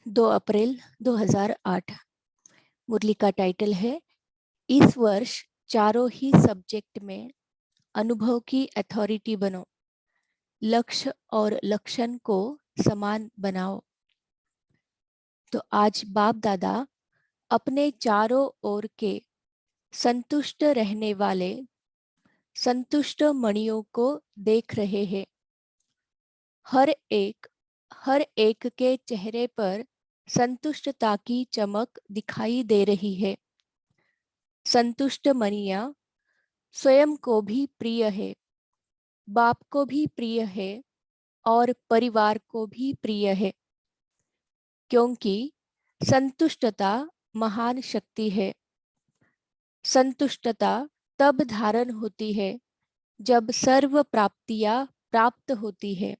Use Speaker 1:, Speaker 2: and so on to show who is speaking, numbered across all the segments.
Speaker 1: 2 अप्रैल 2008। मुरली का टाइटल है, इस वर्ष चारों ही सब्जेक्ट में अनुभव की अथॉरिटी बनो, लक्ष्य और लक्षण को समान बनाओ। तो आज बाप दादा अपने चारों ओर के संतुष्ट रहने वाले संतुष्ट मणियों को देख रहे हैं। हर एक हर एक के चेहरे पर संतुष्टता की चमक दिखाई दे रही है। संतुष्ट मणियां स्वयं को भी प्रिय है, बाप को भी प्रिय है और परिवार को भी प्रिय है, क्योंकि संतुष्टता महान शक्ति है। संतुष्टता तब धारण होती है जब सर्व प्राप्तियां प्राप्त होती है।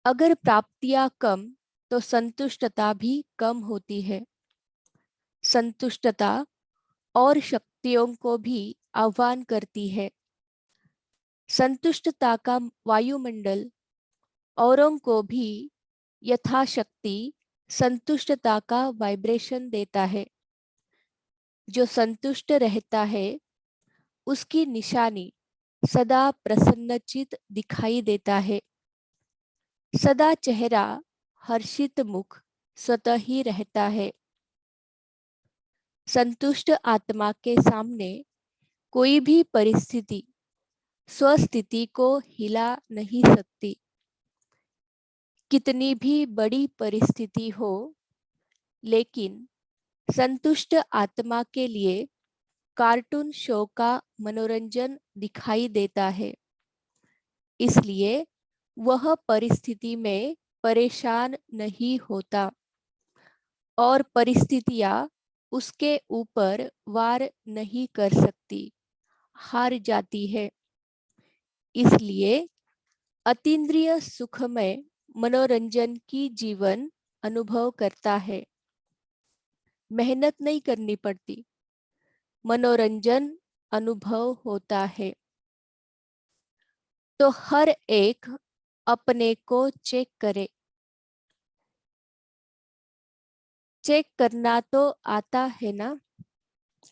Speaker 1: अगर प्राप्तियां कम तो संतुष्टता भी कम होती है। संतुष्टता और शक्तियों को भी आह्वान करती है। संतुष्टता का वायुमंडल औरों को भी यथाशक्ति संतुष्टता का वाइब्रेशन देता है। जो संतुष्ट रहता है उसकी निशानी सदा प्रसन्नचित दिखाई देता है। सदा चेहरा हर्षित मुख स्वतः ही रहता है। संतुष्ट आत्मा के सामने कोई भी परिस्थिति स्वस्थिति को हिला नहीं सकती। कितनी भी बड़ी परिस्थिति हो, लेकिन संतुष्ट आत्मा के लिए कार्टून शो का मनोरंजन दिखाई देता है। इसलिए वह परिस्थिति में परेशान नहीं होता और परिस्थितियां उसके ऊपर वार नहीं कर सकती, हार जाती है। इसलिए अतीन्द्रिय सुख में मनोरंजन की जीवन अनुभव करता है। मेहनत नहीं करनी पड़ती, मनोरंजन अनुभव होता है। तो हर एक अपने को चेक करे। चेक करना तो आता है ना?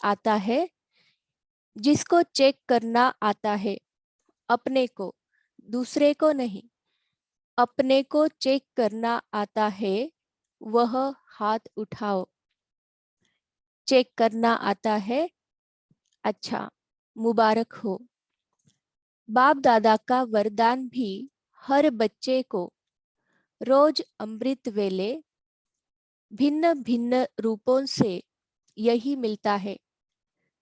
Speaker 1: आता है। जिसको चेक करना आता है, अपने को, दूसरे को नहीं, अपने को चेक करना आता है, वह हाथ उठाओ। चेक करना आता है? अच्छा, मुबारक हो। बाप दादा का वरदान भी हर बच्चे को रोज अमृत वेले भिन्न भिन्न रूपों से यही मिलता है।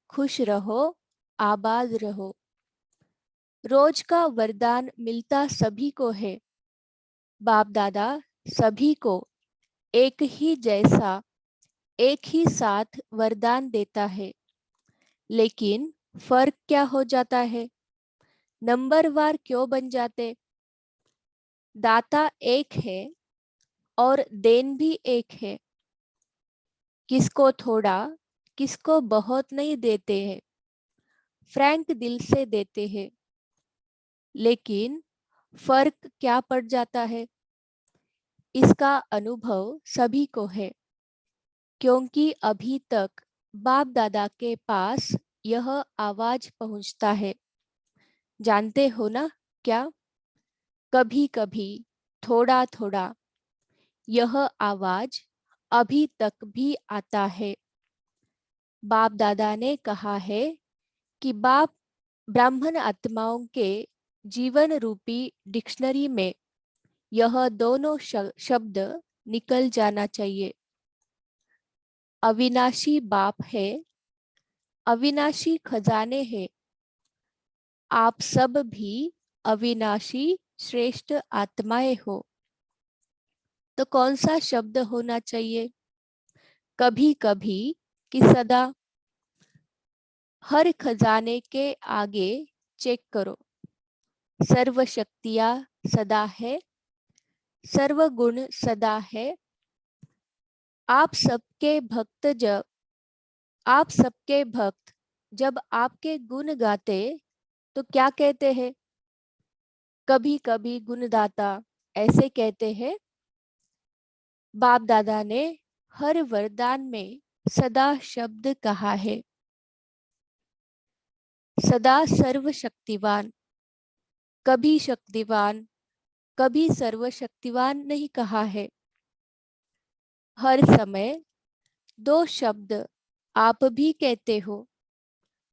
Speaker 1: खुश रहो, आबाद रहो। रोज का वरदान मिलता सभी को है। बाप दादा सभी को एक ही जैसा, एक ही साथ वरदान देता है। लेकिन फर्क क्या हो जाता है? नंबरवार क्यों बन जाते? दाता एक है और देन भी एक है। किसको थोड़ा, किसको बहुत नहीं देते हैं, फ्रैंक दिल से देते हैं। लेकिन फर्क क्या पड़ जाता है? इसका अनुभव सभी को है, क्योंकि अभी तक बाप दादा के पास यह आवाज पहुंचता है। जानते हो ना क्या? कभी कभी, थोड़ा थोड़ा, यह आवाज अभी तक भी आता है। बाप दादा ने कहा है कि बाप ब्राह्मण आत्माओं के जीवन रूपी डिक्शनरी में यह दोनों शब्द निकल जाना चाहिए। अविनाशी बाप है, अविनाशी खजाने हैं। आप सब भी अविनाशी श्रेष्ठ आत्माएं हो। तो कौन सा शब्द होना चाहिए? कभी कभी कि सदा? हर खजाने के आगे चेक करो। सर्व शक्तियां सदा है, सर्व गुण सदा है। आप सबके भक्त जब आप सबके भक्त जब आपके गुण गाते तो क्या कहते हैं? कभी कभी गुणदाता ऐसे कहते हैं, बाप दादा ने हर वरदान में सदा शब्द कहा है। सदा सर्वशक्तिवान, कभी शक्तिवान, कभी सर्वशक्तिवान नहीं कहा है। हर समय दो शब्द आप भी कहते हो,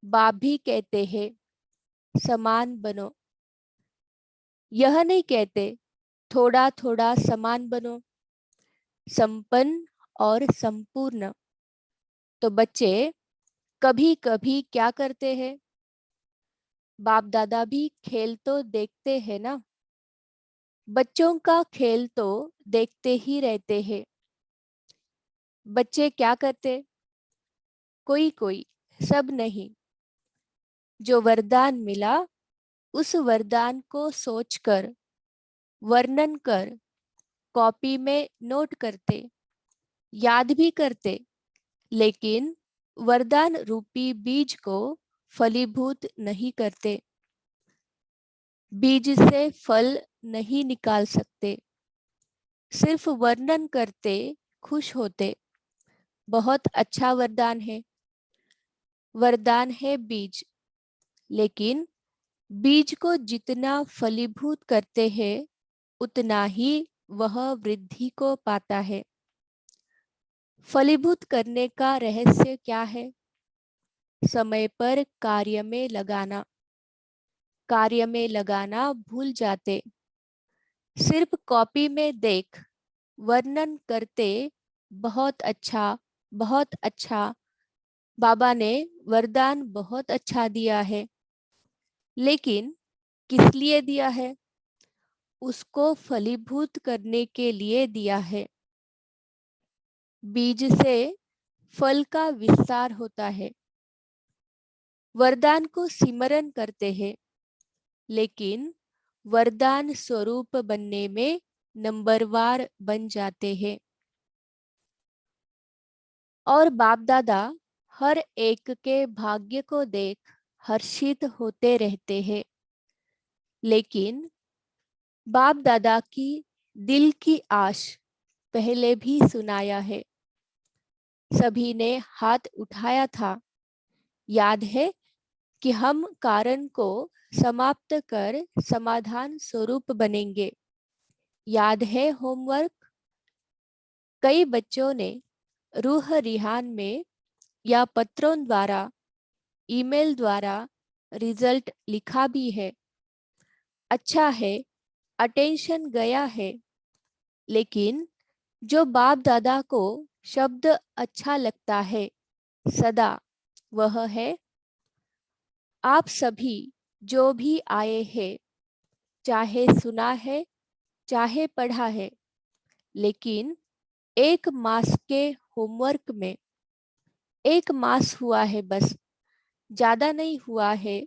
Speaker 1: बाप भी कहते हैं, समान बनो। यह नहीं कहते थोड़ा थोड़ा समान बनो, संपन्न और संपूर्ण। तो बच्चे कभी कभी क्या करते हैं? बाप दादा भी खेल तो देखते हैं ना। बच्चों का खेल तो देखते ही रहते हैं। बच्चे क्या करते? कोई कोई, सब नहीं। जो वरदान मिला उस वरदान को सोचकर, वर्णन कर, कॉपी में नोट करते, याद भी करते, लेकिन वरदान रूपी बीज को फलीभूत नहीं करते। बीज से फल नहीं निकाल सकते। सिर्फ वर्णन करते, खुश होते, बहुत अच्छा वरदान है। वरदान है बीज, लेकिन बीज को जितना फलीभूत करते हैं उतना ही वह वृद्धि को पाता है। फलीभूत करने का रहस्य क्या है? समय पर कार्य में लगाना। कार्य में लगाना भूल जाते। सिर्फ कॉपी में देख वर्णन करते, बहुत अच्छा, बहुत अच्छा, बाबा ने वरदान बहुत अच्छा दिया है। लेकिन किस लिए दिया है? उसको फलीभूत करने के लिए दिया है। बीज से फल का विस्तार होता है। वरदान को सिमरन करते हैं, लेकिन वरदान स्वरूप बनने में नंबरवार बन जाते हैं। और बाप दादा हर एक के भाग्य को देख हर्षित होते रहते हैं। लेकिन बाप दादा की दिल की आश पहले भी सुनाया है। सभी ने हाथ उठाया था। याद है कि हम कारण को समाप्त कर समाधान स्वरूप बनेंगे। याद है होमवर्क? कई बच्चों ने रूह रिहान में या पत्रों द्वारा, ईमेल द्वारा रिजल्ट लिखा भी है। अच्छा है, अटेंशन गया है। लेकिन जो बाप दादा को शब्द अच्छा लगता है सदा, वह है आप सभी जो भी आए हैं, चाहे सुना है चाहे पढ़ा है, लेकिन एक मास के होमवर्क में, एक मास हुआ है बस, ज्यादा नहीं हुआ है,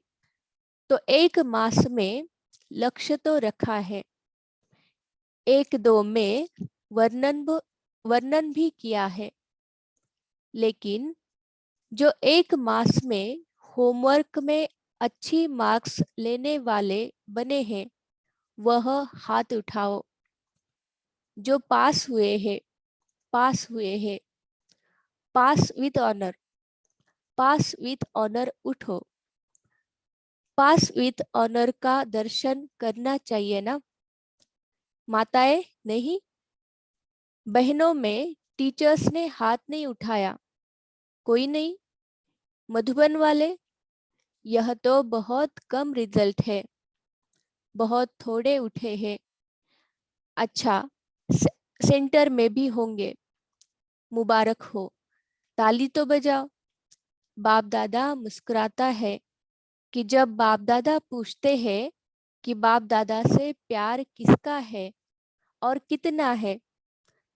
Speaker 1: तो एक मास में लक्ष्य तो रखा है। एक दो में वर्णन भी किया है। लेकिन जो एक मास में होमवर्क में अच्छी मार्क्स लेने वाले बने हैं, वह हाथ उठाओ। जो पास हुए हैं, पास हुए हैं, pass with honour, pass with honour उठो। पास विथ ऑनर का दर्शन करना चाहिए ना। माताएं नहीं, बहनों में टीचर्स ने हाथ नहीं उठाया, कोई नहीं। मधुबन वाले, यह तो बहुत कम रिजल्ट है, बहुत थोड़े उठे हैं। अच्छा, सेंटर में भी होंगे, मुबारक हो, ताली तो बजाओ। बाप दादा मुस्कुराता है कि जब बाप दादा पूछते हैं कि बाप दादा से प्यार किसका है और कितना है,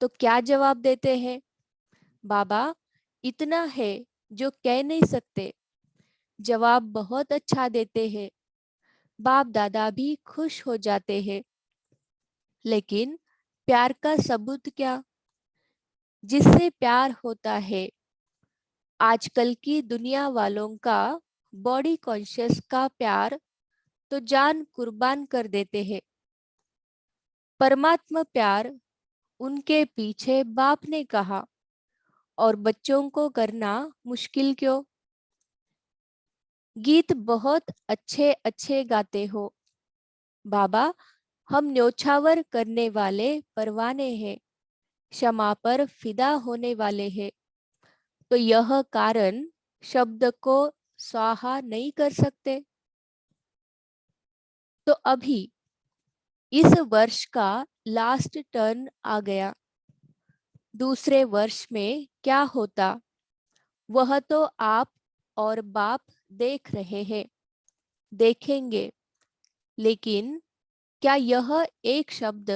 Speaker 1: तो क्या जवाब देते हैं? बाबा, इतना है जो कह नहीं सकते। जवाब बहुत अच्छा देते हैं। बाप दादा भी खुश हो जाते हैं। लेकिन प्यार का सबूत क्या? जिससे प्यार होता है, आजकल की दुनिया वालों का, बॉडी कॉन्शियस का प्यार तो जान कुर्बान कर देते हैं। परमात्मा प्यार उनके पीछे बाप ने कहा, और बच्चों को करना मुश्किल क्यों? गीत बहुत अच्छे अच्छे गाते हो बाबा, हम न्योछावर करने वाले परवाने हैं, क्षमा पर फिदा होने वाले हैं। तो यह कारण शब्द को स्वाहा नहीं कर सकते। तो अभी इस वर्ष का लास्ट टर्न आ गया। दूसरे वर्ष में क्या होता वह तो आप और बाप देख रहे हैं, देखेंगे। लेकिन क्या यह एक शब्द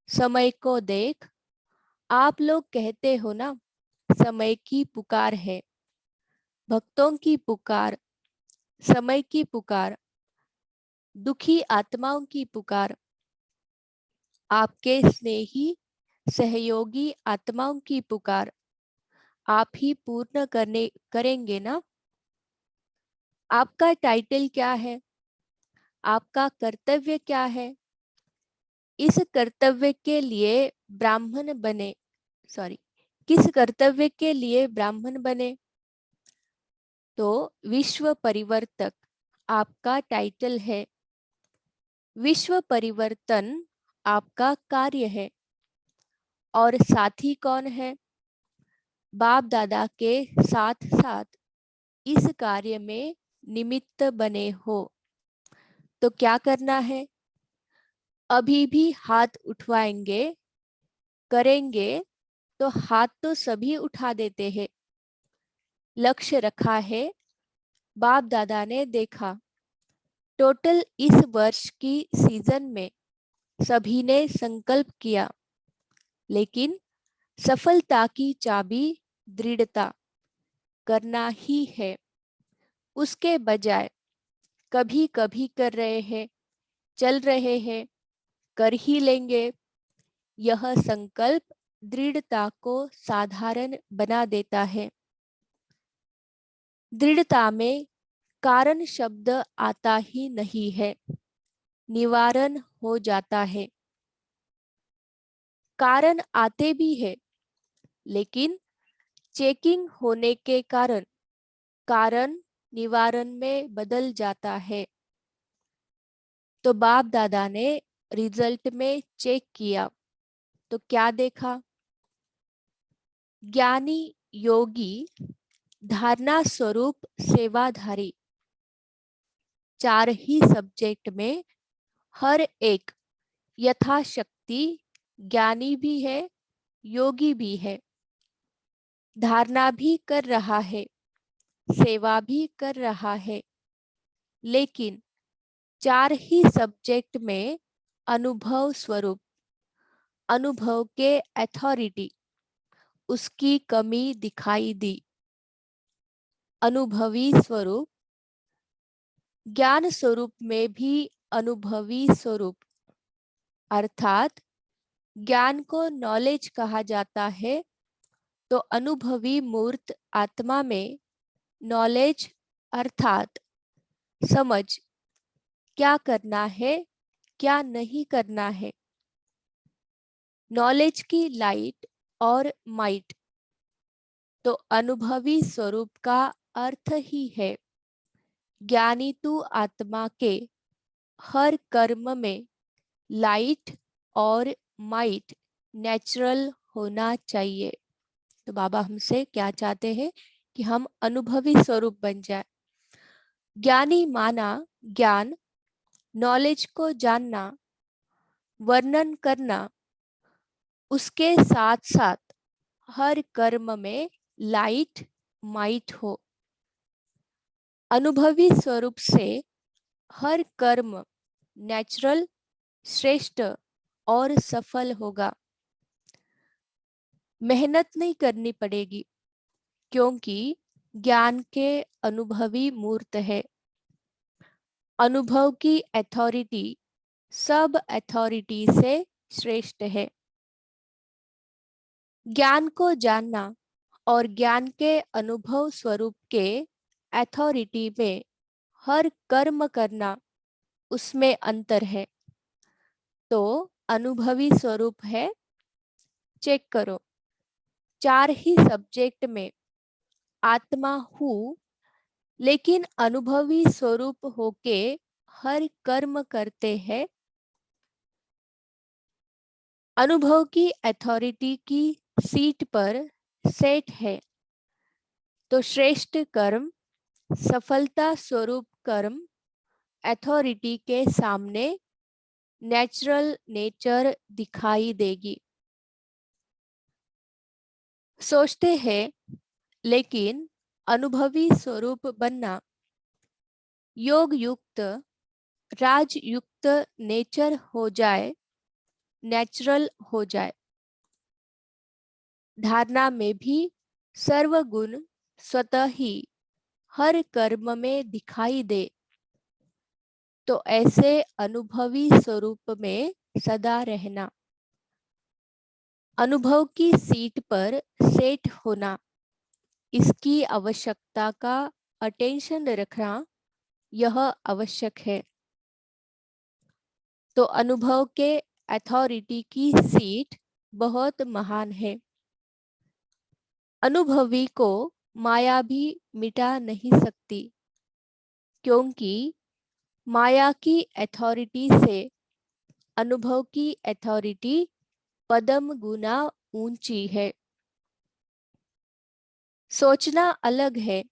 Speaker 1: समय को देख, आप लोग कहते हो ना, समय की पुकार है, भक्तों की पुकार, समय की पुकार, दुखी आत्माओं की पुकार, आपके स्नेही सहयोगी आत्माओं की पुकार, आप ही पूर्ण करने करेंगे ना? आपका टाइटल क्या है? आपका कर्तव्य क्या है? इस कर्तव्य के लिए ब्राह्मण बने, सॉरी, किस कर्तव्य के लिए ब्राह्मण बने? तो विश्व परिवर्तक आपका टाइटल है। विश्व परिवर्तन आपका कार्य है। और साथी कौन है? बाप दादा के साथ साथ इस कार्य में निमित्त बने हो। तो क्या करना है? अभी भी हाथ उठवाएंगे, करेंगे, तो हाथ तो सभी उठा देते हैं। लक्ष्य रखा है, बाप दादा ने देखा, टोटल इस वर्ष की सीजन में सभी ने संकल्प किया, लेकिन सफलता की चाबी दृढ़ता करना ही है। उसके बजाय कभी कभी कर रहे हैं, चल रहे हैं, कर ही लेंगे, यह संकल्प दृढ़ता को साधारण बना देता है। दृढ़ता में कारण शब्द आता ही नहीं है, निवारण हो जाता है। कारण आते भी है, लेकिन चेकिंग होने के कारण कारण निवारण में बदल जाता है। तो बाप दादा ने रिजल्ट में चेक किया, तो क्या देखा? ज्ञानी योगी धारणा स्वरूप सेवाधारी, चार ही सब्जेक्ट में हर एक यथाशक्ति ज्ञानी भी है, योगी भी है, धारणा भी कर रहा है, सेवा भी कर रहा है, लेकिन चार ही सब्जेक्ट में अनुभव स्वरूप, अनुभव के अथॉरिटी, उसकी कमी दिखाई दी। अनुभवी स्वरूप, ज्ञान स्वरूप में भी अनुभवी स्वरूप, अर्थात ज्ञान को नॉलेज कहा जाता है, तो अनुभवी मूर्त आत्मा में नॉलेज अर्थात समझ, क्या करना है, क्या नहीं करना है। नॉलेज की लाइट और माइट, तो अनुभवी स्वरूप का अर्थ ही है ज्ञानी तू आत्मा के हर कर्म में लाइट और माइट नेचुरल होना चाहिए। तो बाबा हमसे क्या चाहते हैं कि हम अनुभवी स्वरूप बन जाए। ज्ञानी माना ज्ञान, नॉलेज को जानना, वर्णन करना, उसके साथ साथ हर कर्म में लाइट माइट हो। अनुभवी स्वरूप से हर कर्म नेचुरल, श्रेष्ठ और सफल होगा। मेहनत नहीं करनी पड़ेगी, क्योंकि ज्ञान के अनुभवी मूर्त है। अनुभव की अथॉरिटी सब अथॉरिटी से श्रेष्ठ है। ज्ञान को जानना और ज्ञान के अनुभव स्वरूप के अथॉरिटी में हर कर्म करना, उसमें अंतर है। तो अनुभवी स्वरूप है चेक करो, 4 ही सब्जेक्ट में आत्मा हूँ, लेकिन अनुभवी स्वरूप होके हर कर्म करते हैं। अनुभव की अथॉरिटी की सीट पर सेट है, तो श्रेष्ठ कर्म, सफलता स्वरूप कर्म अथॉरिटी के सामने नेचुरल नेचर दिखाई देगी। सोचते हैं, लेकिन अनुभवी स्वरूप बनना योग युक्त, राज युक्त नेचर हो जाए, नेचुरल हो जाए। धारणा में भी सर्वगुण स्वतः ही हर कर्म में दिखाई दे, तो ऐसे अनुभवी स्वरूप में सदा रहना, अनुभव की सीट पर सेट होना, इसकी आवश्यकता का अटेंशन रखना, यह आवश्यक है। तो अनुभव के अथॉरिटी की सीट बहुत महान है। अनुभवी को माया भी मिटा नहीं सकती, क्योंकि माया की अथॉरिटी से अनुभव की अथॉरिटी पदम गुना ऊंची है। सोचना अलग है,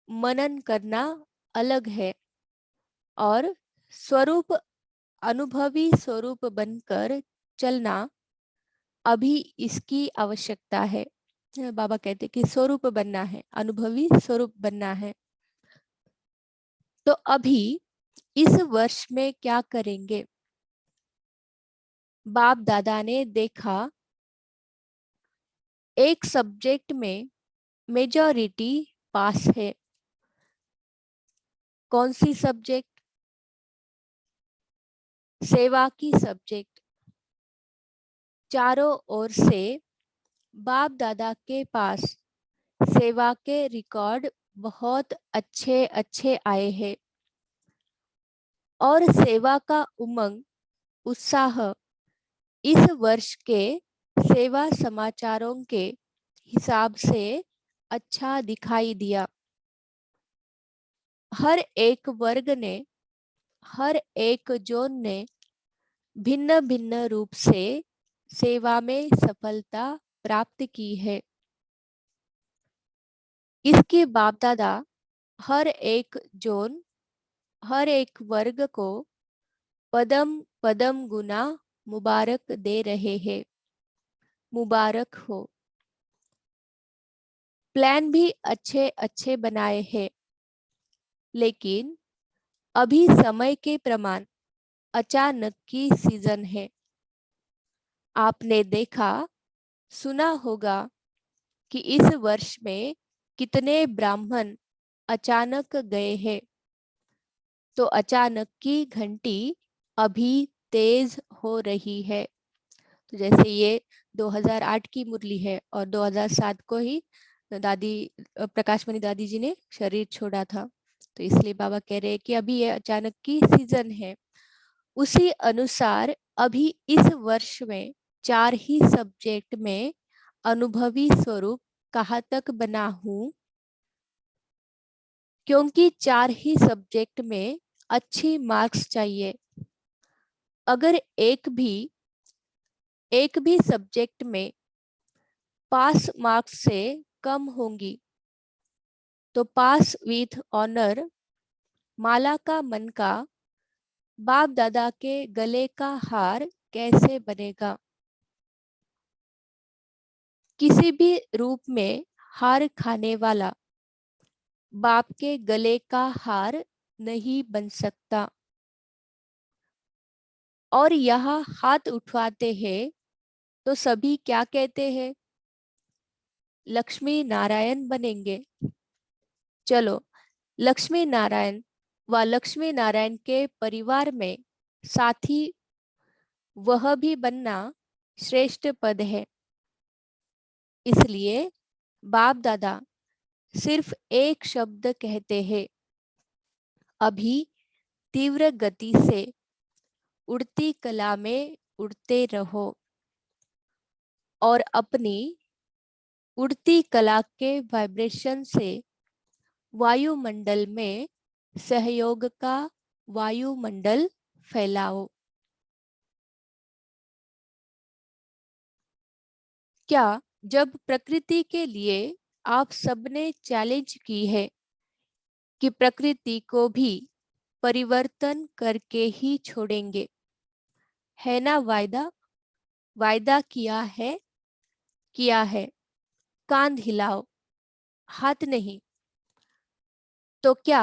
Speaker 1: मनन करना अलग है, और स्वरूप, अनुभवी स्वरूप बनकर चलना, अभी इसकी आवश्यकता है। बाबा कहते कि स्वरूप बनना है, अनुभवी स्वरूप बनना है। तो अभी इस वर्ष में क्या करेंगे? बाप दादा ने देखा एक सब्जेक्ट में मेजॉरिटी पास है। कौन सी सब्जेक्ट? सेवा की सब्जेक्ट। चारों ओर से बाप दादा के पास सेवा के रिकॉर्ड बहुत अच्छे अच्छे आए हैं, और सेवा का उमंग, उत्साह इस वर्ष के सेवा समाचारों के हिसाब से अच्छा दिखाई दिया। हर एक वर्ग ने, हर एक जोन ने भिन्न भिन्न रूप से सेवा में सफलता प्राप्त की है। इसके बाप दादा हर एक जोन, हर एक वर्ग को पदम पदम गुना मुबारक दे रहे हैं। मुबारक हो। प्लान भी अच्छे अच्छे बनाए हैं, लेकिन अभी समय के प्रमाण अचानक की सीजन है। आपने देखा सुना होगा कि इस वर्ष में कितने ब्राह्मण अचानक गए हैं। तो अचानक की घंटी अभी तेज हो रही है। तो जैसे ये 2008 की मुरली है, और 2007 को ही दादी, प्रकाशमणि दादी जी ने शरीर छोड़ा था। तो इसलिए बाबा कह रहे हैं कि अभी ये अचानक की सीजन है। उसी अनुसार अभी इस वर्ष में 4 ही सब्जेक्ट में अनुभवी स्वरूप कहाँ तक बना हूँ, क्योंकि 4 ही सब्जेक्ट में अच्छी मार्क्स चाहिए। अगर एक भी सब्जेक्ट में पास मार्क्स से कम होंगी, तो पास विथ ऑनर माला का मन का बाप दादा के गले का हार कैसे बनेगा? किसी भी रूप में हार खाने वाला बाप के गले का हार नहीं बन सकता। और यहाँ हाथ उठवाते हैं तो सभी क्या कहते हैं? लक्ष्मी नारायण बनेंगे। चलो, लक्ष्मी नारायण व लक्ष्मी नारायण के परिवार में साथी, वह भी बनना श्रेष्ठ पद है। इसलिए बाप दादा सिर्फ एक शब्द कहते हैं, अभी तीव्र गति से उड़ती कला में उड़ते रहो। और अपनी उड़ती कला के वाइब्रेशन से वायुमंडल में सहयोग का वायुमंडल फैलाओ। क्या जब प्रकृति के लिए आप सबने चैलेंज की है कि प्रकृति को भी परिवर्तन करके ही छोड़ेंगे, है ना वायदा? वायदा किया है, किया है। कांध हिलाओ, हाथ नहीं। तो क्या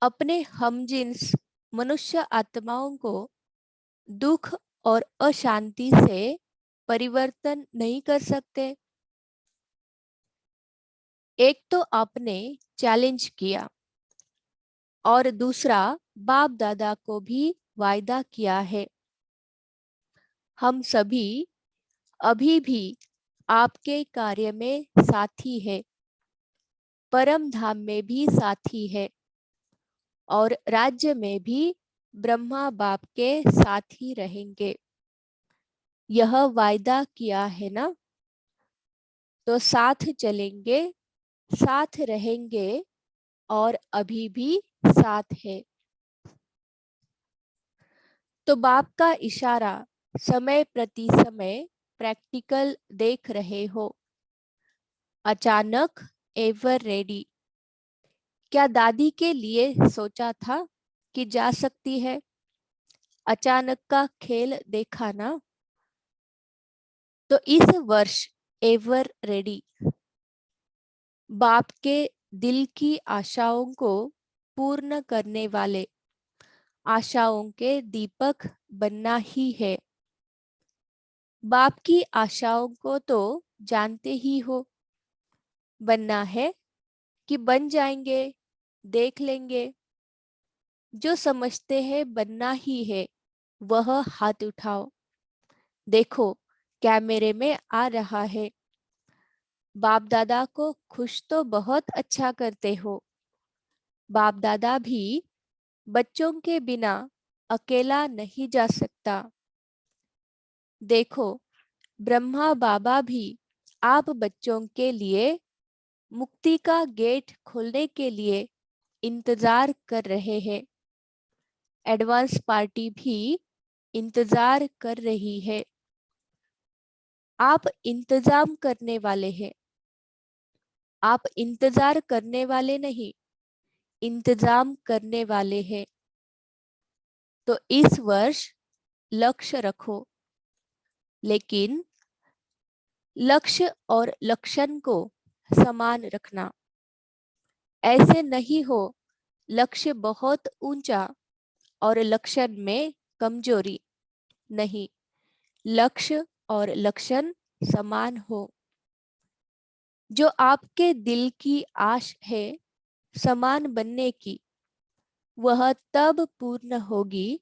Speaker 1: अपने हमजिन्स मनुष्य आत्माओं को दुख और अशांति से परिवर्तन नहीं कर सकते? एक तो आपने चैलेंज किया और दूसरा बाप दादा को भी वायदा किया है। हम सभी अभी भी आपके कार्य में साथी है, परम धाम में भी साथी है और राज्य में भी ब्रह्मा बाप के साथ ही रहेंगे। यह वायदा किया है ना? तो साथ चलेंगे, साथ रहेंगे और अभी भी साथ है। तो बाप का इशारा समय प्रति समय प्रैक्टिकल देख रहे हो। अचानक एवर रेडी। क्या दादी के लिए सोचा था कि जा सकती है? अचानक का खेल देखा ना? तो इस वर्ष एवर रेडी। बाप के दिल की आशाओं को पूर्ण करने वाले आशाओं के दीपक बनना ही है। बाप की आशाओं को तो जानते ही हो। बनना है कि बन जाएंगे, देख लेंगे। जो समझते हैं बनना ही है वह हाथ उठाओ। देखो कैमरे में आ रहा है। बाप दादा को खुश तो बहुत अच्छा करते हो। बाप दादा भी बच्चों के बिना अकेला नहीं जा सकता। देखो ब्रह्मा बाबा भी आप बच्चों के लिए मुक्ति का गेट खोलने के लिए इंतजार कर रहे हैं। एडवांस पार्टी भी इंतजार कर रही है। आप इंतजाम करने वाले हैं। आप इंतजार करने वाले नहीं, इंतजाम करने वाले हैं। तो इस वर्ष लक्ष्य रखो, लेकिन लक्ष्य और लक्षण को समान रखना। ऐसे नहीं हो लक्ष्य बहुत ऊंचा और लक्षण में कमजोरी। नहीं, लक्ष्य और लक्षण समान हो। जो आपके दिल की आश है समान बनने की, वह तब पूर्ण होगी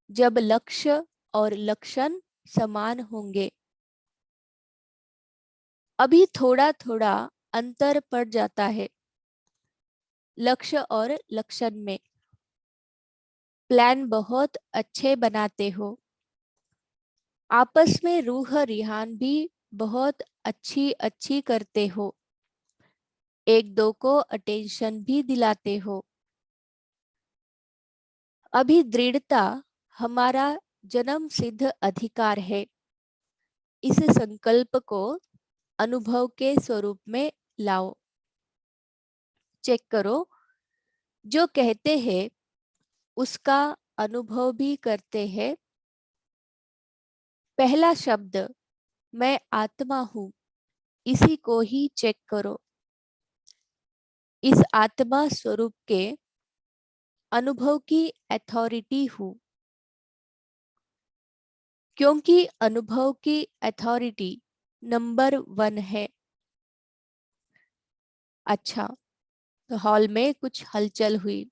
Speaker 1: जब लक्ष्य और लक्षण समान होंगे। अभी थोड़ा थोड़ा अंतर पड़ जाता है लक्ष्य और लक्षण में। प्लान बहुत अच्छे बनाते हो। आपस में रूह रिहान भी बहुत अच्छी अच्छी करते हो। एक दो को अटेंशन भी दिलाते हो। अभी दृढ़ता हमारा जन्म सिद्ध अधिकार है। इस संकल्प को अनुभव के स्वरूप में लाओ। चेक करो, जो कहते हैं उसका अनुभव भी करते हैं। पहला शब्द मैं आत्मा हूं, इसी को ही चेक करो। इस आत्मा स्वरूप के अनुभव की अथॉरिटी हूं, क्योंकि अनुभव की अथॉरिटी नंबर 1 है। अच्छा, तो हॉल में कुछ हलचल हुई।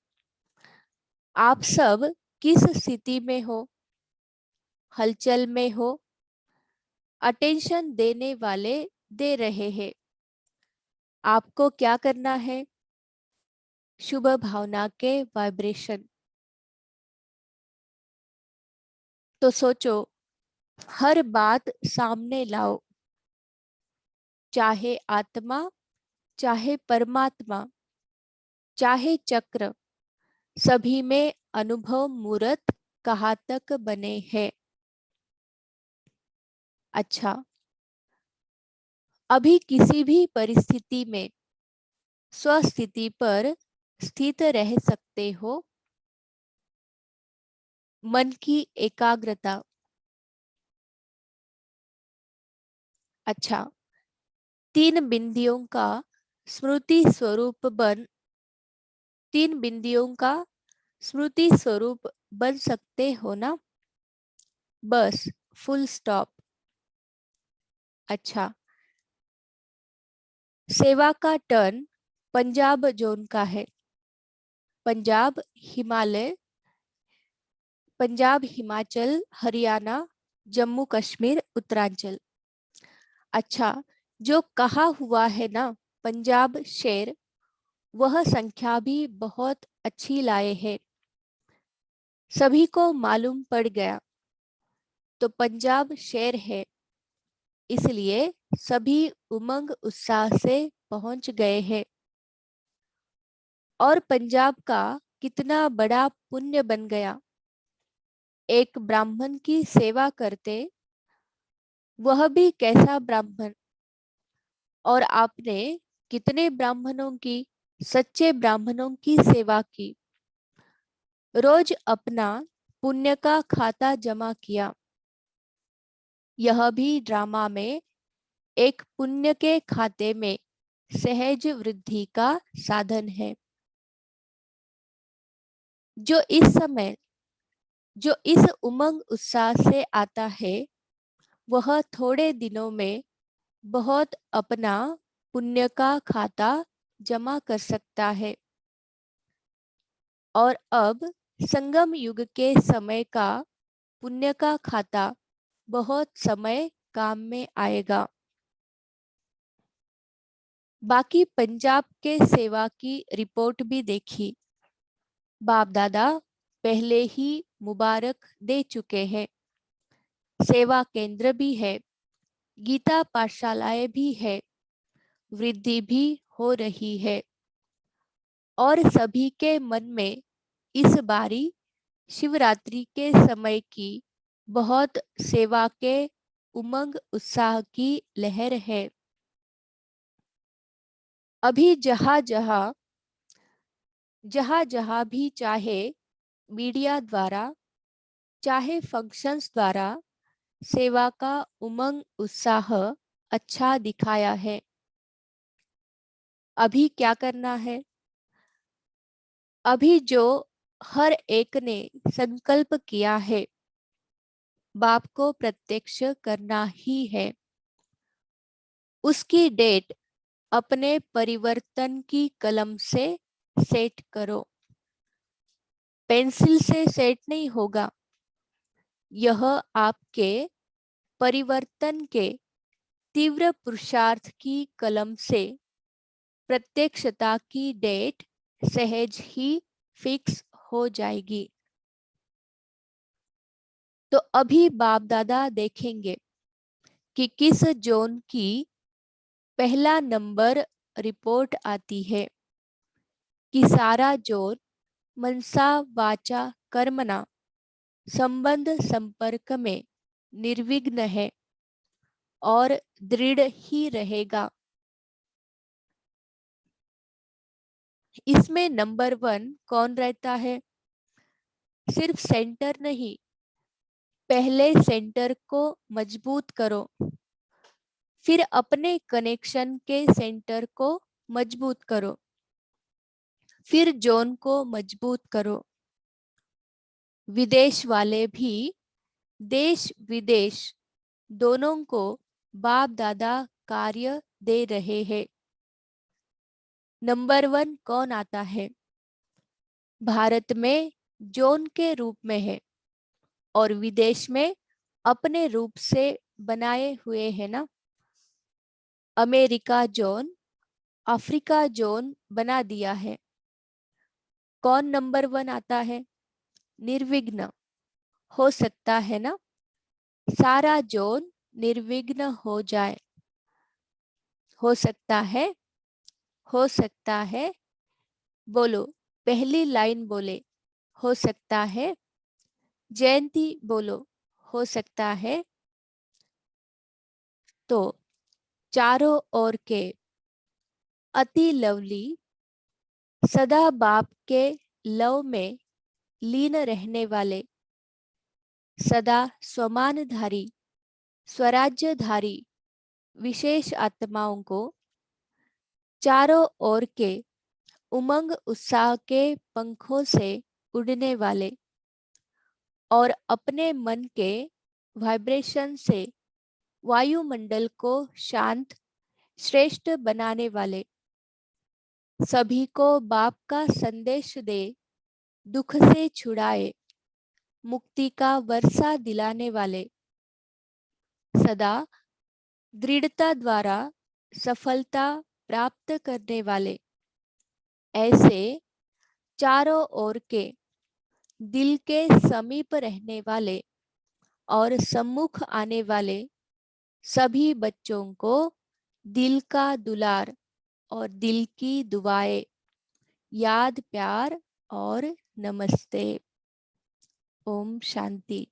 Speaker 1: आप सब किस स्थिति में हो? हलचल में हो। अटेंशन देने वाले दे रहे हैं। आपको क्या करना है? शुभ भावना के वाइब्रेशन। तो सोचो, हर बात सामने लाओ। चाहे आत्मा, चाहे परमात्मा, चाहे चक्र, सभी में अनुभव मूर्त कहाँ तक बने हैं। अच्छा, अभी किसी भी परिस्थिति में स्वस्थिति पर स्थित रह सकते हो। मन की एकाग्रता। अच्छा, तीन बिंदियों का स्मृति स्वरूप बन तीन बिंदियों का स्मृति स्वरूप बन सकते हो ना। बस, फुल स्टॉप। अच्छा, सेवा का टर्न पंजाब जोन का है। पंजाब हिमालय, पंजाब हिमाचल हरियाणा जम्मू कश्मीर उत्तरांचल। अच्छा, जो कहा हुआ है ना, पंजाब शेर, वह संख्या भी बहुत अच्छी लाए है। सभी को मालूम पड़ गया तो पंजाब शेर है, इसलिए सभी उमंग उत्साह से पहुंच गए हैं। और पंजाब का कितना बड़ा पुण्य बन गया। एक ब्राह्मण की सेवा करते, वह भी कैसा ब्राह्मण। और आपने कितने ब्राह्मणों की, सच्चे ब्राह्मणों की सेवा की। रोज अपना पुण्य का खाता जमा किया। यह भी ड्रामा में एक पुण्य के खाते में सहज वृद्धि का साधन है। जो इस समय, जो इस उमंग उत्साह से आता है, वह थोड़े दिनों में बहुत अपना पुण्य का खाता जमा कर सकता है। और अब संगम युग के समय का पुण्य का खाता बहुत समय काम में आएगा। बाकी पंजाब के सेवा की रिपोर्ट भी देखी। बाप दादा पहले ही मुबारक दे चुके हैं। सेवा केंद्र भी है, गीता पाठशालाएं भी है, वृद्धि भी हो रही है। और सभी के मन में इस बारी शिवरात्रि के समय की बहुत सेवा के उमंग उत्साह की लहर है। अभी जहां जहां भी, चाहे मीडिया द्वारा, चाहे फंक्शंस द्वारा, सेवा का उमंग उत्साह अच्छा दिखाया है। अभी क्या करना है? अभी जो हर एक ने संकल्प किया है, बाप को प्रत्यक्ष करना ही है, उसकी डेट अपने परिवर्तन की कलम से सेट करो। पेंसिल से सेट नहीं होगा। यह आपके परिवर्तन के तीव्र पुरुषार्थ की कलम से प्रत्यक्षता की डेट सहज ही फिक्स हो जाएगी। तो अभी बाप दादा देखेंगे कि किस जोन की पहला नंबर रिपोर्ट आती है कि सारा जोन मनसा वाचा कर्मणा संबंध संपर्क में निर्विघ्न है और दृढ़ ही रहेगा। इसमें नंबर 1 कौन रहता है? सिर्फ सेंटर नहीं, पहले सेंटर को मजबूत करो, फिर अपने कनेक्शन के सेंटर को मजबूत करो, फिर जोन को मजबूत करो। विदेश वाले भी देश विदेश दोनों को बाप दादा कार्य दे रहे हैं। नंबर 1 कौन आता है? भारत में जोन के रूप में है और विदेश में अपने रूप से बनाए हुए है ना। अमेरिका जोन, अफ्रीका जोन बना दिया है। कौन नंबर 1 आता है? निर्विघ्न हो सकता है ना, सारा जोन निर्विघ्न हो जाए। हो सकता है, हो सकता है। बोलो, पहली लाइन बोले, हो सकता है। जयंती बोलो, हो सकता है। तो चारों ओर के अति लवली, सदा बाप के लव में लीन रहने वाले, सदा स्वमानधारी, स्वराज्यधारी विशेष आत्माओं को, चारों ओर के उमंग उत्साह के पंखों से उड़ने वाले और अपने मन के वाइब्रेशन से वायुमंडल को शांत श्रेष्ठ बनाने वाले, सभी को बाप का संदेश दे, दुख से छुड़ाए, मुक्ति का वर्षा दिलाने वाले, सदा दृढ़ता द्वारा सफलता प्राप्त करने वाले, ऐसे चारों ओर के दिल के समीप रहने वाले और सम्मुख आने वाले सभी बच्चों को दिल का दुलार और दिल की दुआएं, याद, प्यार और नमस्ते। ओम शांति।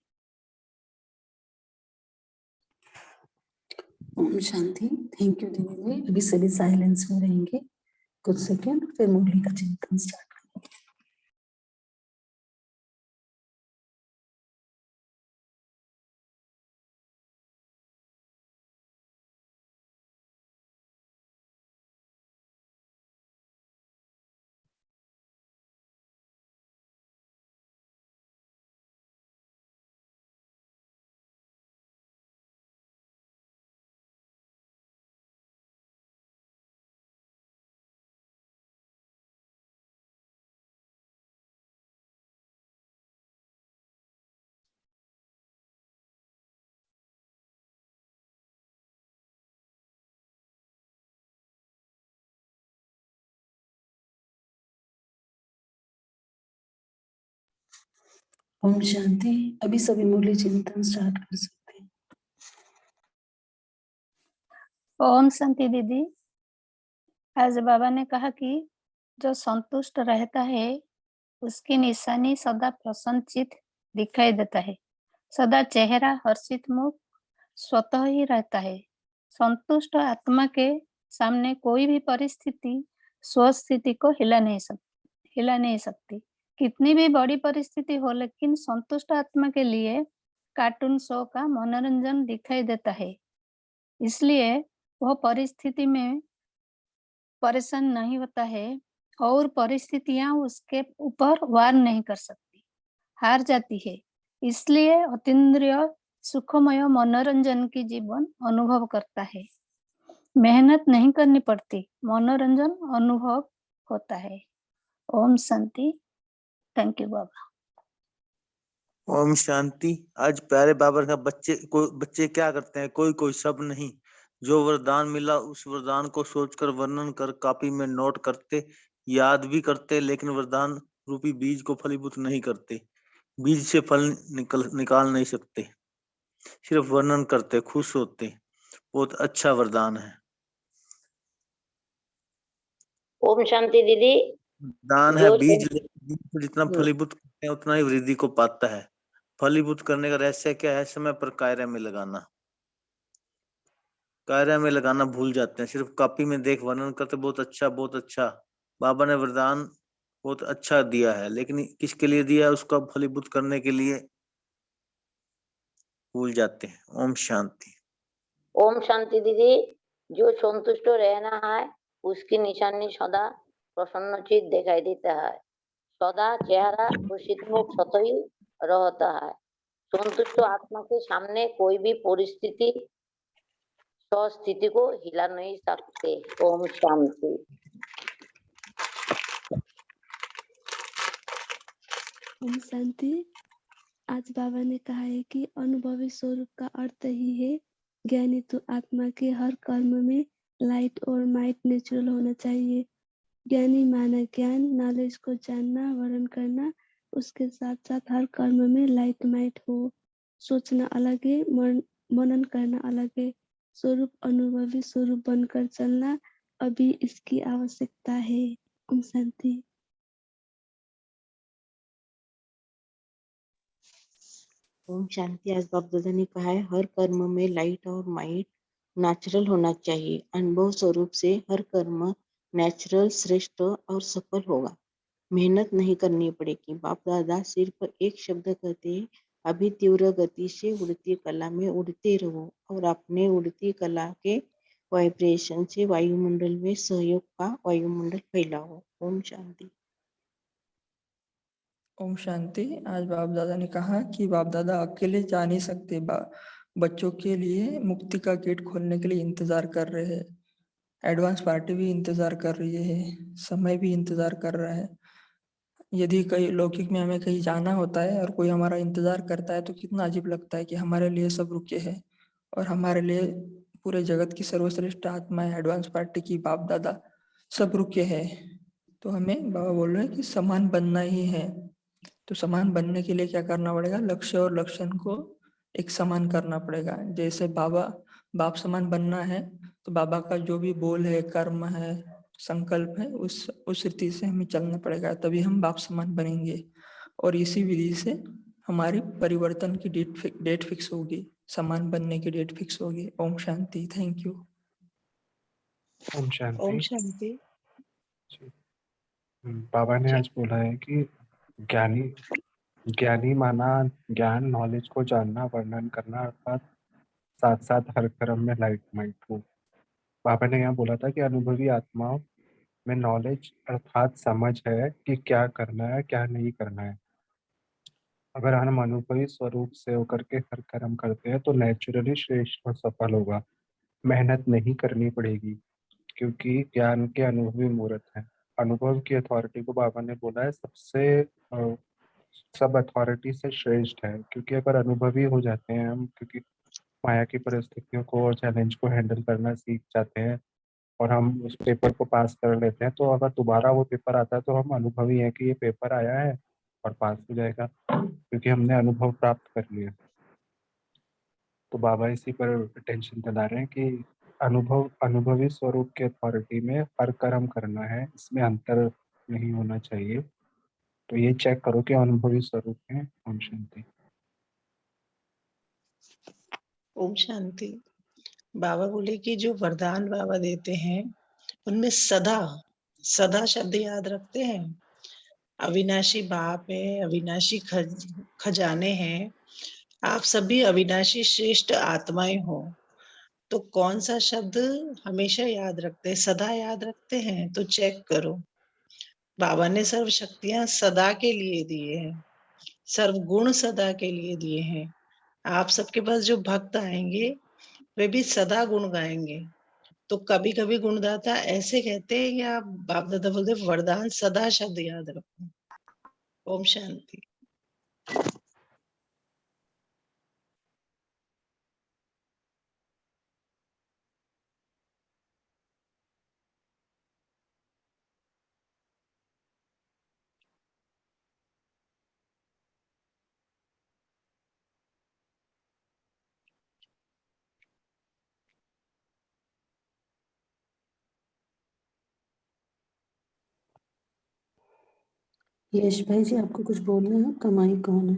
Speaker 2: ओम शांति। थैंक यू दीदी जी। अभी सभी साइलेंस में रहेंगे कुछ सेकेंड, फिर मुरली का चिंतन स्टार्ट। ओम शांति। अभी सभी मुरली चिंतन स्टार्ट कर सकते हैं।
Speaker 3: ओम शांति दीदी। आज बाबा ने कहा कि जो संतुष्ट रहता है उसकी निशानी सदा प्रसन्नचित दिखाई देता है, सदा चेहरा हर्षित मुख स्वतः ही रहता है। संतुष्ट आत्मा के सामने कोई भी परिस्थिति स्वस्थिति को हिला नहीं सकती। कितनी भी बड़ी परिस्थिति हो, लेकिन संतुष्ट आत्मा के लिए कार्टून शो का मनोरंजन दिखाई देता है। इसलिए वह परिस्थिति में परेशान नहीं होता है और परिस्थितियां उसके ऊपर वार नहीं कर सकती, हार जाती है। इसलिए अतीन्द्रिय सुखमय मनोरंजन की जीवन अनुभव करता है। मेहनत नहीं करनी पड़ती, मनोरंजन अनुभव होता है। ओम शांति। थैंक यू बाबा।
Speaker 4: ओम शांति। आज प्यारे बाबा का बच्चे क्या करते हैं, कोई सब नहीं, जो वरदान मिला उस वरदान को सोचकर वर्णन कर कापी में नोट करते, याद भी करते, लेकिन वरदान रूपी बीज को फलीभूत नहीं करते। बीज से फल निकाल नहीं सकते, सिर्फ वर्णन करते, खुश होते। बहुत अच्छा वरदान है।
Speaker 5: ओम शांति दीदी।
Speaker 4: दान है बीज को जितना फलीभूत करते हैं उतना ही वृद्धि को पाता है। फलीभूत करने का रहस्य क्या है? समय पर कार्य में लगाना। कार्य में लगाना भूल जाते हैं, सिर्फ कॉपी में देख वर्णन करते बहुत अच्छा। बाबा ने वरदान बहुत अच्छा दिया है, लेकिन किसके लिए दिया है? उसका फलीभूत करने के लिए भूल जाते हैं। ओम शांति।
Speaker 5: ओम शांति दीदी। जो संतुष्ट रहना है उसकी निशानी सदा प्रसन्नचित दिखाई देता है, सदा चेहरा खुशित मुख स्वतः ही रहता है। संतुष्ट आत्मा के सामने कोई भी परिस्थिति स्वस्थिति को हिला नहीं सकते। ओम शांति।
Speaker 6: ओम शांति। आज बाबा ने कहा है कि अनुभवी स्वरूप का अर्थ ही है ज्ञानी, तो आत्मा के हर कर्म में लाइट और माइट नेचुरल होना चाहिए। ज्ञानी माना ज्ञान, नॉलेज को जानना, वर्णन करना, उसके साथ साथ हर कर्म में लाइट माइट हो। सोचना अलग है, मनन करना अलग है। स्वरूप अनुभवी स्वरूप बनकर चलना अभी इसकी आवश्यकता है। ओम शांति।
Speaker 7: ओम शांति। आज बाप दादा ने कहा है हर कर्म में लाइट और माइट नेचुरल होना चाहिए। अनुभव स्वरूप से हर कर्म नेचुरल, श्रेष्ठ और सफल होगा। मेहनत नहीं करनी पड़ेगी। बाप दादा सिर्फ एक शब्द कहते हैं, अभी तीव्र गति से उड़ती कला में उड़ते रहो और अपने उड़ती कला के वाइब्रेशन से वायुमंडल में सहयोग का वायुमंडल फैलाओ। ओम शांति।
Speaker 8: ओम शांति। आज बाप दादा ने कहा कि बाप दादा अकेले जा नहीं सकते, बच्चों के लिए मुक्ति का गेट खोलने के लिए इंतजार कर रहे हैं। एडवांस पार्टी भी इंतजार कर रही है, समय भी इंतजार कर रहा है। यदि कई लौकिक में हमें कहीं जाना होता है और कोई हमारा इंतजार करता है तो कितना अजीब लगता है कि हमारे लिए सब रुके हैं और हमारे लिए पूरे जगत की सर्वश्रेष्ठ आत्माएं, एडवांस पार्टी की बाप दादा सब रुके हैं। तो हमें बाबा बोल रहे हैं कि समान बनना ही है। तो समान बनने के लिए क्या करना पड़ेगा? लक्ष्य और लक्षण को एक समान करना पड़ेगा। जैसे बाप समान बनना है तो बाबा का जो भी बोल है, कर्म है, संकल्प है, उस रीति से हमें चलना पड़ेगा, तभी हम बाप समान बनेंगे। और इसी विधि से हमारी परिवर्तन की डेट फिक्स होगी, समान बनने की डेट फिक्स होगी। ओम शांति। Thank you.
Speaker 9: ओम शांति।
Speaker 7: ओम शांति।
Speaker 9: बाबा ने आज बोला है कि ज्ञानी माना ज्ञान, नॉलेज को जानना, वर्णन करना, अर्थात साथ साथ हर कर्म में लाइट माइट हो। बाबा ने यहाँ बोला था कि अनुभवी आत्माओं में नॉलेज अर्थात समझ है कि क्या करना है, क्या नहीं करना है। अगर हम अनुभवी स्वरूप से होकर के हर कर्म करते हैं तो नेचुरली श्रेष्ठ और सफल होगा। मेहनत नहीं करनी पड़ेगी क्योंकि ज्ञान के अनुभवी मूर्त हैं। अनुभव की अथॉरिटी को बाबा ने बोला है सब अथॉरिटी से श्रेष्ठ है, क्योंकि अगर अनुभवी हो जाते हैं हम, क्योंकि माया की परिस्थितियों को और चैलेंज को हैंडल करना सीख जाते हैं और हम उस पेपर को पास कर लेते हैं, तो अगर दोबारा वो पेपर आता है तो हम अनुभवी हैं कि ये पेपर आया है और पास हो जाएगा, क्योंकि हमने अनुभव प्राप्त कर लिया। तो बाबा इसी पर अटेंशन दिला रहे हैं कि अनुभवी स्वरूप के अथॉरिटी में हर कर्म करना है, इसमें अंतर नहीं होना चाहिए। तो ये चेक करो कि अनुभवी स्वरूप है। ओम शांति।
Speaker 7: ओम शांति। बाबा बोले कि जो वरदान बाबा देते हैं उनमें सदा सदा शब्द याद रखते हैं। अविनाशी बाप है, अविनाशी खजाने हैं, आप सभी अविनाशी श्रेष्ठ आत्माएं हो। तो कौन सा शब्द हमेशा याद रखते हैं, सदा याद रखते हैं? तो चेक करो। बाबा ने सर्व शक्तियां सदा के लिए दिए हैं, सर्व गुण सदा के लिए दिए हैं। आप सबके पास जो भक्त आएंगे वे भी सदा गुण गाएंगे। तो कभी कभी गुणदाता ऐसे कहते हैं या बाप दादा बोलते वरदान सदा शब्द याद रखो। ओम शांति।
Speaker 2: यश भाई जी, आपको कुछ बोलना है? कमाई कौन है?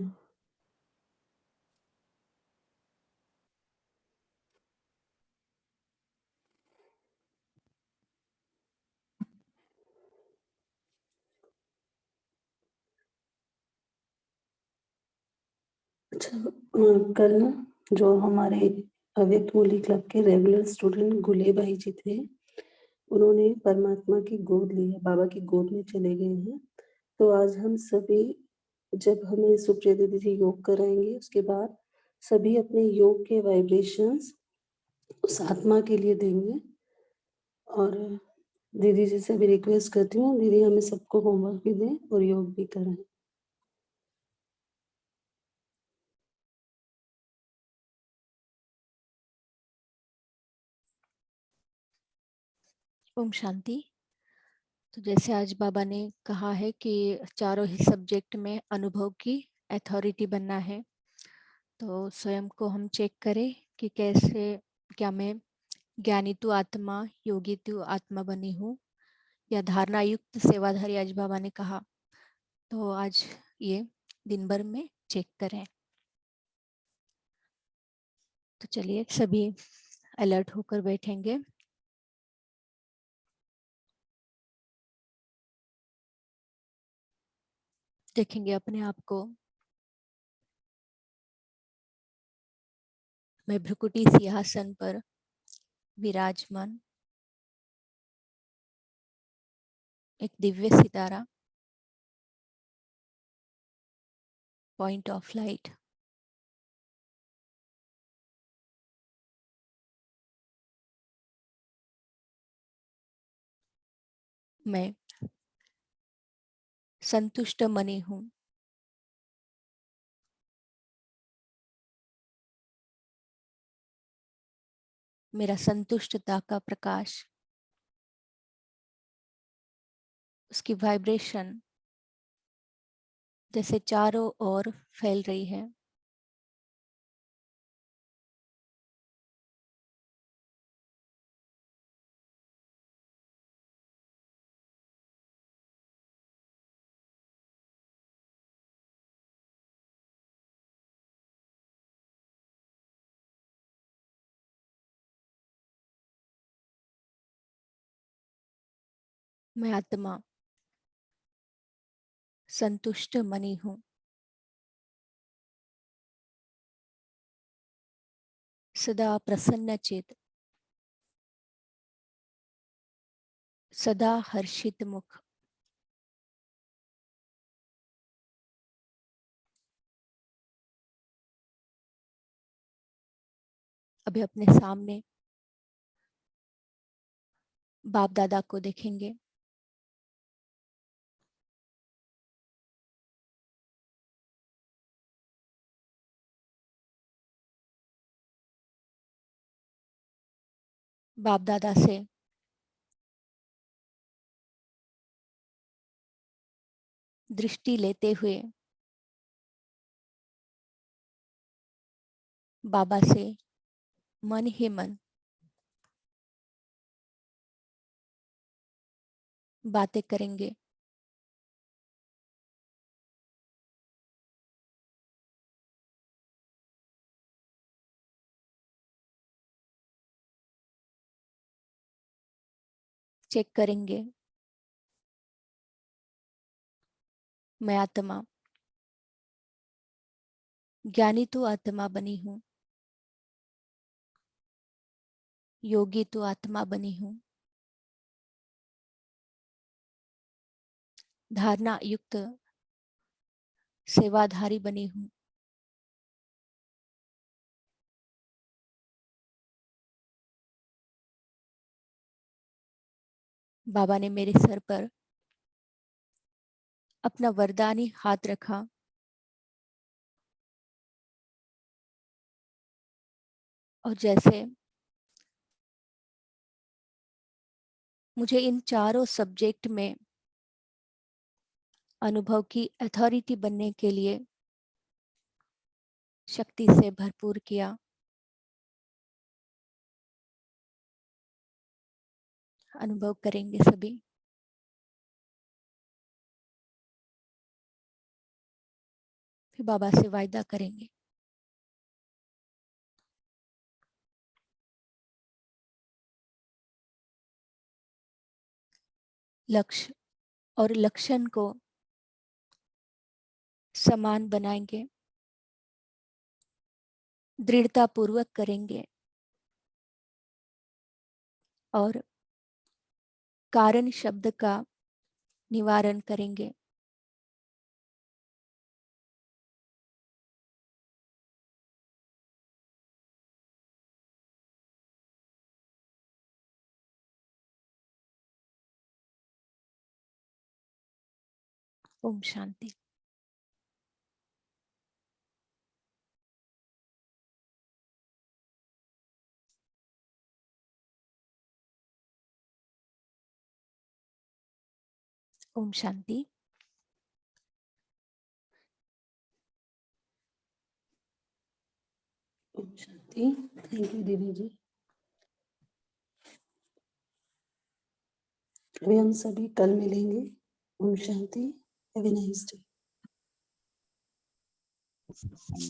Speaker 2: अच्छा, कल ना जो हमारे अव्यक्त मूली क्लब के रेगुलर स्टूडेंट गुले भाई जी थे, उन्होंने परमात्मा की गोद ली है, बाबा की गोद में चले गए हैं। तो आज हम सभी, जब हमें सुप्रिया दीदी जी योग कराएंगे, उसके बाद सभी अपने योग के वाइब्रेशंस उस आत्मा के लिए देंगे। और दीदी जी से भी रिक्वेस्ट करती हूँ, दीदी हमें सबको होमवर्क भी दें और योग भी कराएं।
Speaker 1: ओम शांति। तो जैसे आज बाबा ने कहा है कि चारों ही सब्जेक्ट में अनुभव की अथॉरिटी बनना है, तो स्वयं को हम चेक करें कि कैसे क्या मैं ज्ञानी तू आत्मा, योगी तू आत्मा बनी हूँ, या धारणा युक्त सेवाधारी, आज बाबा ने कहा। तो आज ये दिन भर में चेक करें। तो चलिए सभी अलर्ट होकर बैठेंगे। देखेंगे अपने आप को। मैं भ्रुकुटी सिंहासन पर विराजमान, एक दिव्य सितारा, पॉइंट ऑफ लाइट। मैं संतुष्ट मनी हूँ। मेरा संतुष्टता का प्रकाश, उसकी वाइब्रेशन जैसे चारों ओर फैल रही है। मैं आत्मा संतुष्ट मनी हूँ। सदा प्रसन्न चित, सदा हर्षित मुख। अभी अपने सामने बाप दादा को देखेंगे। बाप दादा से दृष्टि लेते हुए बाबा से मन ही मन बातें करेंगे। चेक करेंगे। मैं आत्मा, ज्ञानी तो आत्मा बनी हूँ, योगी तो आत्मा बनी हूँ, धारणा युक्त सेवाधारी बनी हूँ। बाबा ने मेरे सर पर अपना वरदानी हाथ रखा और जैसे मुझे इन चारों सब्जेक्ट में अनुभव की अथॉरिटी बनने के लिए शक्ति से भरपूर किया। अनुभव करेंगे सभी। फिर बाबा से वायदा करेंगे। लक्ष्य और लक्षण को समान बनाएंगे, दृढ़ता पूर्वक करेंगे और कारण शब्द का निवारण करेंगे। ओम शांति। ओम शांति।
Speaker 2: ओम शांति। थैंक यू दीदी जी। अभी हम सभी कल मिलेंगे। ओम शांति। Have a nice day.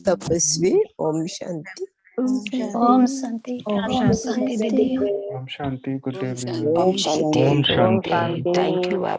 Speaker 10: तपस्वी ओम शांति।
Speaker 3: ओम शांति।
Speaker 7: ओम
Speaker 3: ओम
Speaker 7: शांति
Speaker 3: शांति
Speaker 6: नमस्ते।
Speaker 3: दीदी।
Speaker 9: ओम शांति। गुड डे
Speaker 10: ओम
Speaker 9: एवरीवन।
Speaker 10: शांति।
Speaker 9: ओम शांति।
Speaker 10: Thank you Baba.